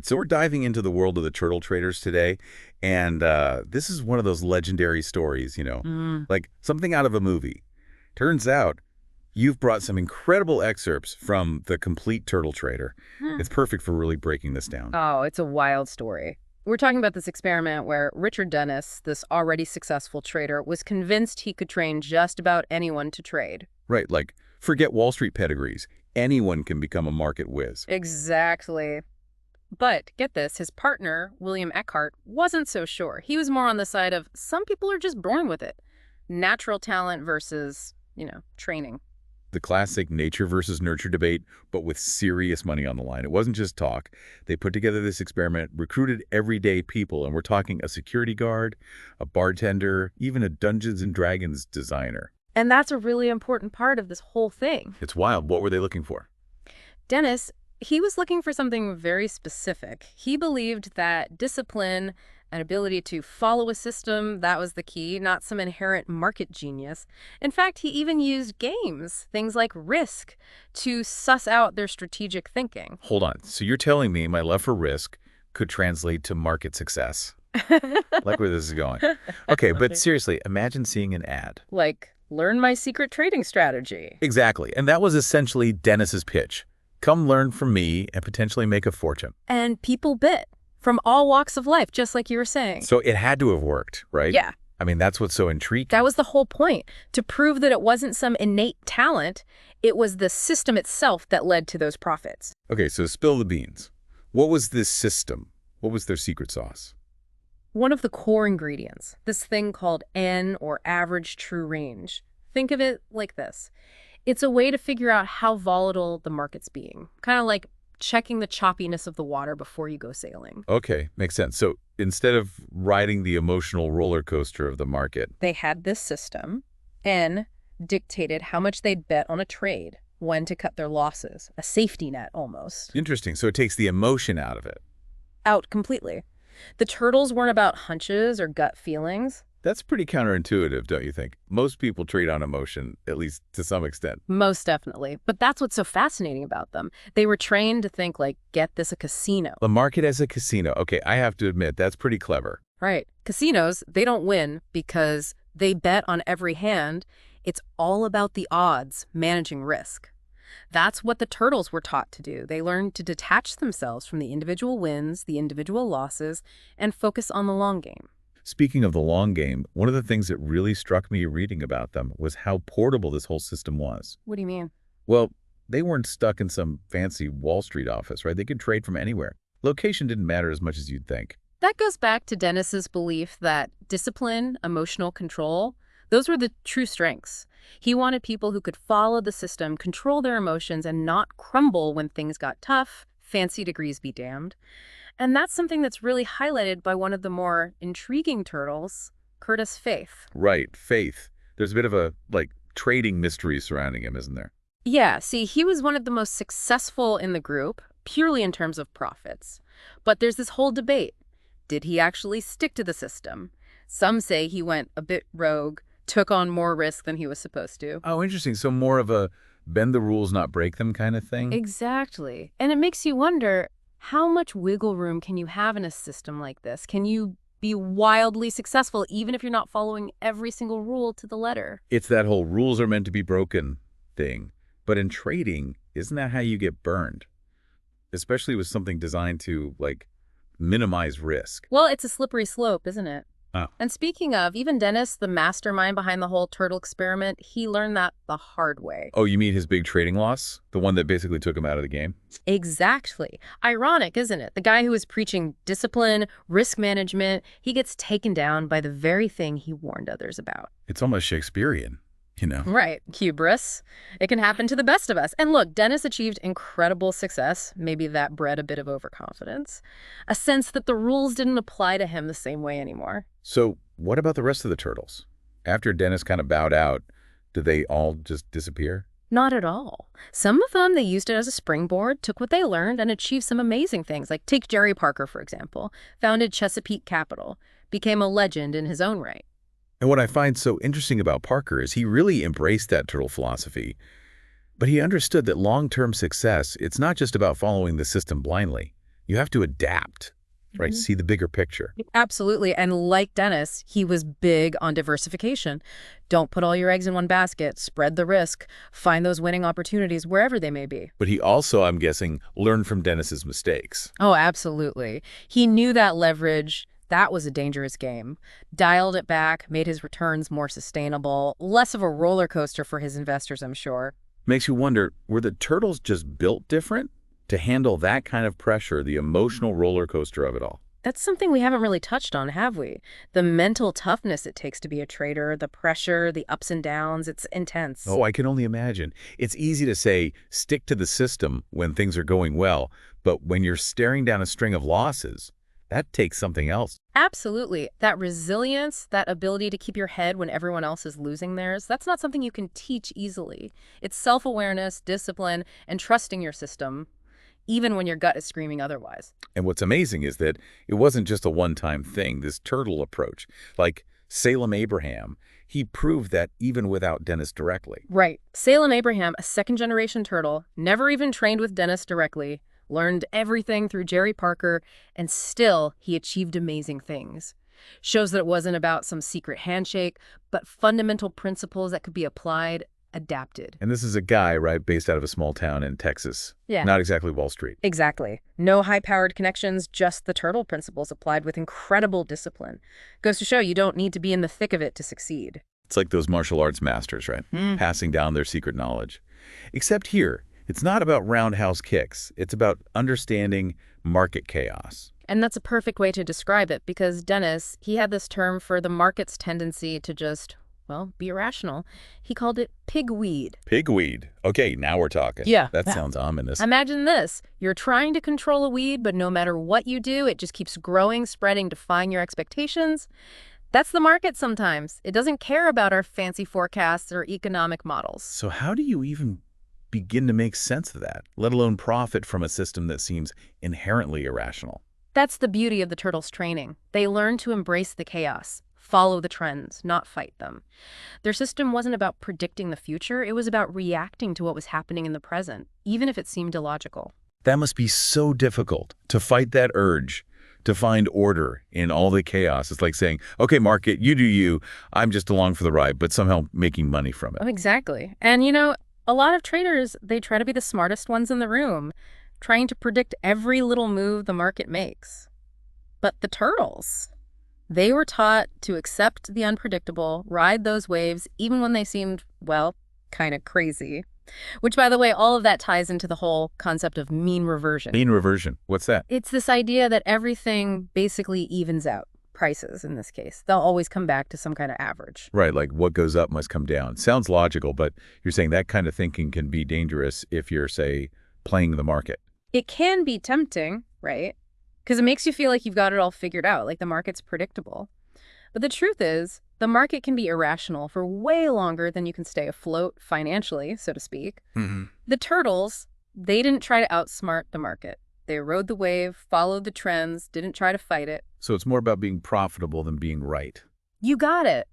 So we're diving into the world of the turtle traders today, and this is one of those legendary stories, Mm. like something out of a movie. Turns out you've brought some incredible excerpts from The Complete Turtle Trader. Hmm. It's perfect for really breaking this down. Oh, it's a wild story. We're talking about this experiment where Richard Dennis, this already successful trader, was convinced he could train just about anyone to trade. Right, like forget Wall Street pedigrees. Anyone can become a market whiz. Exactly. But get this, his partner, William Eckhart, wasn't so sure. He was more on the side of some people are just born with it. Natural talent versus, training. The classic nature versus nurture debate, but with serious money on the line. It wasn't just talk. They put together this experiment, recruited everyday people, and we're talking a security guard, a bartender, even a Dungeons and Dragons designer. And that's a really important part of this whole thing. It's wild. What were they looking for? Dennis, he was looking for something very specific. He believed that discipline and ability to follow a system, that was the key, not some inherent market genius. In fact, he even used games, things like Risk, to suss out their strategic thinking. Hold on. So you're telling me my love for risk could translate to market success? Like where this is going. Okay, but seriously, imagine seeing an ad. Like, learn my secret trading strategy. Exactly. And that was essentially Dennis's pitch. Come learn from me and potentially make a fortune. And people bit from all walks of life, just like you were saying. So it had to have worked, right? Yeah. I mean, that's what's so intriguing. That was the whole point, to prove that it wasn't some innate talent, it was the system itself that led to those profits. Okay, so spill the beans. What was this system? What was their secret sauce? One of the core ingredients, this thing called N, or average true range. Think of it like this. It's a way to figure out how volatile the market's being, kind of like checking the choppiness of the water before you go sailing. Okay, makes sense. So instead of riding the emotional roller coaster of the market, They had this system. N dictated how much they'd bet on a trade, when to cut their losses, a safety net almost. interesting. So it takes the emotion out of it. Out completely. The turtles weren't about hunches or gut feelings. That's pretty counterintuitive, don't you think? Most people trade on emotion, at least to some extent. Most definitely. But that's what's so fascinating about them. They were trained to think like, get this a casino. The market as a casino. Okay, I have to admit, that's pretty clever. Right. Casinos, they don't win because they bet on every hand. It's all about the odds, managing risk. That's what the turtles were taught to do. They learned to detach themselves from the individual wins, the individual losses, and focus on the long game. Speaking of the long game, one of the things that really struck me reading about them was how portable this whole system was. What do you mean? Well, they weren't stuck in some fancy Wall Street office, right? They could trade from anywhere. Location didn't matter as much as you'd think. That goes back to Dennis's belief that discipline, emotional control, those were the true strengths. He wanted people who could follow the system, control their emotions, and not crumble when things got tough, fancy degrees be damned. And that's something that's really highlighted by one of the more intriguing turtles, Curtis Faith. Right, faith. There's a bit of a, trading mystery surrounding him, isn't there? Yeah, see, he was one of the most successful in the group, purely in terms of profits. But there's this whole debate. Did he actually stick to the system? Some say he went a bit rogue, took on more risk than he was supposed to. Oh, interesting. So more of a bend the rules, not break them kind of thing? Exactly. And it makes you wonder, how much wiggle room can you have in a system like this? Can you be wildly successful even if you're not following every single rule to the letter? It's that whole rules are meant to be broken thing. But in trading, isn't that how you get burned? Especially with something designed to, minimize risk. Well, it's a slippery slope, isn't it? Oh. And speaking of, even Dennis, the mastermind behind the whole turtle experiment, he learned that the hard way. Oh, you mean his big trading loss? The one that basically took him out of the game? Exactly. Ironic, isn't it? The guy who was preaching discipline, risk management, he gets taken down by the very thing he warned others about. It's almost Shakespearean, Right. Hubris. It can happen to the best of us. And look, Dennis achieved incredible success. Maybe that bred a bit of overconfidence. A sense that the rules didn't apply to him the same way anymore. So what about the rest of the turtles? After Dennis kind of bowed out, did they all just disappear? Not at all. Some of them, they used it as a springboard, took what they learned, and achieved some amazing things. Like take Jerry Parker, for example, founded Chesapeake Capital, became a legend in his own right. And what I find so interesting about Parker is he really embraced that turtle philosophy. But he understood that long-term success, it's not just about following the system blindly. You have to adapt, right? See the bigger picture. Absolutely. And like Dennis, he was big on diversification. Don't put all your eggs in one basket. Spread the risk. Find those winning opportunities wherever they may be. But he also, I'm guessing, learned from Dennis's mistakes. Oh, absolutely. He knew that leverage, that was a dangerous game. Dialed it back, made his returns more sustainable, less of a roller coaster for his investors, I'm sure. Makes you wonder, were the turtles just built different to handle that kind of pressure, the emotional roller coaster of it all? That's something we haven't really touched on, have we? The mental toughness it takes to be a trader, the pressure, the ups and downs, it's intense. Oh, I can only imagine. It's easy to say, stick to the system when things are going well, but when you're staring down a string of losses, that takes something else. Absolutely. That resilience, that ability to keep your head when everyone else is losing theirs, that's not something you can teach easily. It's self-awareness, discipline, and trusting your system, even when your gut is screaming otherwise. And what's amazing is that it wasn't just a one-time thing, this turtle approach. Like Salem Abraham, he proved that even without Dennis directly. Right. Salem Abraham, a second-generation turtle, never even trained with Dennis directly, learned everything through Jerry Parker, and still he achieved amazing things. Shows that it wasn't about some secret handshake, but fundamental principles that could be applied, adapted. And this is a guy, right, based out of a small town in Texas. Yeah. Not exactly Wall Street. Exactly. No high-powered connections, just the turtle principles applied with incredible discipline. Goes to show you don't need to be in the thick of it to succeed. It's like those martial arts masters, right? Passing down their secret knowledge. Except here, it's not about roundhouse kicks. It's about understanding market chaos. And that's a perfect way to describe it, because Dennis, he had this term for the market's tendency to just, well, be irrational. He called it pigweed. Pigweed. Okay, now we're talking. Yeah. That sounds ominous. Imagine this. You're trying to control a weed, but no matter what you do, it just keeps growing, spreading, defying your expectations. That's the market sometimes. It doesn't care about our fancy forecasts or economic models. So how do you even begin to make sense of that, let alone profit from a system that seems inherently irrational? That's the beauty of the turtles' training. They learn to embrace the chaos, follow the trends, not fight them. Their system wasn't about predicting the future, it was about reacting to what was happening in the present, even if it seemed illogical. That must be so difficult, to fight that urge, to find order in all the chaos. It's like saying, okay, market, you do you, I'm just along for the ride, but somehow making money from it. Oh, exactly. And you know, a lot of traders, they try to be the smartest ones in the room, trying to predict every little move the market makes. But the turtles, they were taught to accept the unpredictable, ride those waves, even when they seemed, well, kind of crazy. Which, by the way, all of that ties into the whole concept of mean reversion. Mean reversion, what's that? It's this idea that everything basically evens out. Prices, in this case. They'll always come back to some kind of average. Right, like what goes up must come down. Sounds logical, but you're saying that kind of thinking can be dangerous if you're, say, playing the market. It can be tempting, right? Because it makes you feel like you've got it all figured out, like the market's predictable. But the truth is, the market can be irrational for way longer than you can stay afloat financially, so to speak. The turtles, they didn't try to outsmart the market. They rode the wave, followed the trends, didn't try to fight it. So it's more about being profitable than being right. You got it.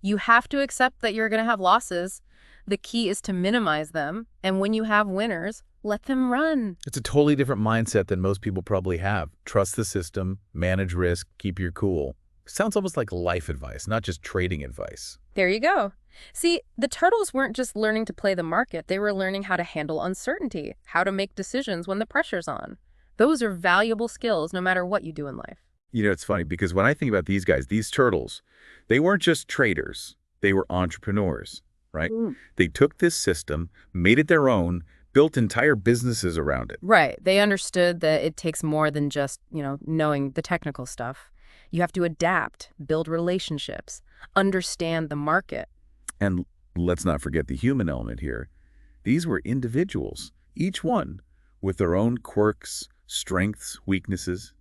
You have to accept that you're going to have losses. The key is to minimize them. And when you have winners, let them run. It's a totally different mindset than most people probably have. Trust the system, manage risk, keep your cool. Sounds almost like life advice, not just trading advice. There you go. See, the turtles weren't just learning to play the market. They were learning how to handle uncertainty, how to make decisions when the pressure's on. Those are valuable skills no matter what you do in life. You know, it's funny because when I think about these guys, these turtles, they weren't just traders. They were entrepreneurs, right? They took this system, made it their own, built entire businesses around it. Right. They understood that it takes more than just, knowing the technical stuff. You have to adapt, build relationships, understand the market. And let's not forget the human element here. These were individuals, each one with their own quirks, strengths, weaknesses.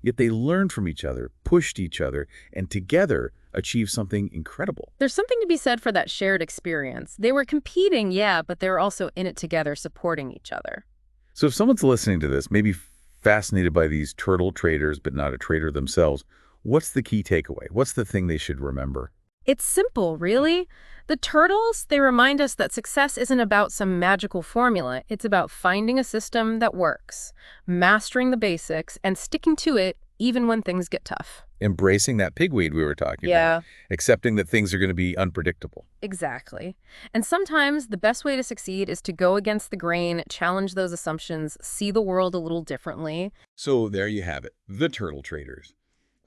Yet they learned from each other, pushed each other, and together achieved something incredible. There's something to be said for that shared experience. They were competing, yeah, but they were also in it together, supporting each other. So if someone's listening to this, maybe fascinated by these turtle traders, but not a trader themselves, what's the key takeaway? What's the thing they should remember? It's simple, really. The turtles, they remind us that success isn't about some magical formula. It's about finding a system that works, mastering the basics, and sticking to it even when things get tough. Embracing that pigweed we were talking about, Yeah, accepting that things are going to be unpredictable. exactly. And sometimes the best way to succeed is to go against the grain, challenge those assumptions, see the world a little differently. So there you have it, the Turtle Traders.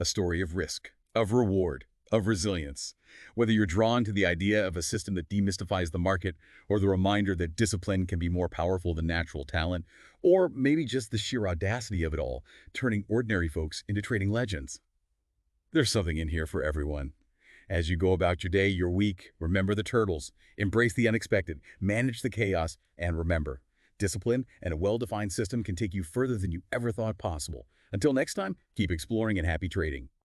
A story of risk, of reward, of resilience. Whether you're drawn to the idea of a system that demystifies the market, or the reminder that discipline can be more powerful than natural talent, or maybe just the sheer audacity of it all, turning ordinary folks into trading legends. There's something in here for everyone. As you go about your day, your week, remember the turtles. Embrace the unexpected, manage the chaos, and remember, discipline and a well-defined system can take you further than you ever thought possible. Until next time, keep exploring and happy trading.